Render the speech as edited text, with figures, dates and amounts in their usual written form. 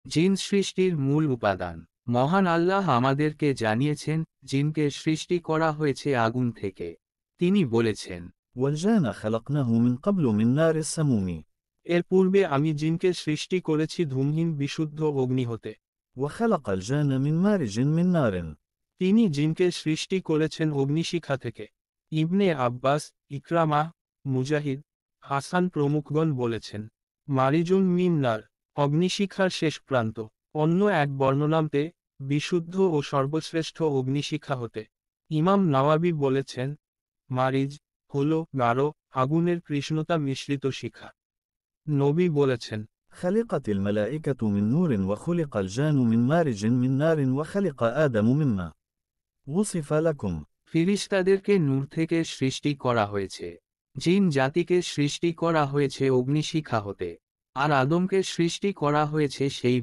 জিন সৃষ্টির মূল উপাদান। মহান আল্লাহ আমাদেরকে জানিয়েছেন, জিনকে সৃষ্টি করা হয়েছে আগুন থেকে। তিনি বলেছেন, والجان خلقناه من قبل من نار السموم এর পূর্বে আমি জিনকে সৃষ্টি করেছি ধূমহীন বিশুদ্ধ অগ্নি হতে। وخلق الجان من مارج من نار তিনি জিনকে সৃষ্টি করেছেন অগ্নিশিখা থেকে। ইবনে আব্বাস, ইকরামা, মুজাহিদ, হাসান প্রমুখগণ বলেছেন, মারিজুন মিন নার, অগ্নিশিখার শেষ প্রান্ত। অন্য এক বর্ণনামতে, বিশুদ্ধ ও সর্বশ্রেষ্ঠ অগ্নিশিখা হতে। ইমাম নাওয়াবি বলেছেন, মারিজ হল গাঢ় আগুনের কৃষ্ণতা মিশ্রিত শিখা। নবী বলেছেন, خلقت الملائكة من نور وخلق الجان من مارج من نار وخلق آدم مما وصف لكم ফিরিস্তাদেরকে নূর থেকে সৃষ্টি করা হয়েছে, জিন জাতিকে সৃষ্টি করা হয়েছে অগ্নিশিখা হতে, আর আদমকে সৃষ্টি করা হয়েছে সেই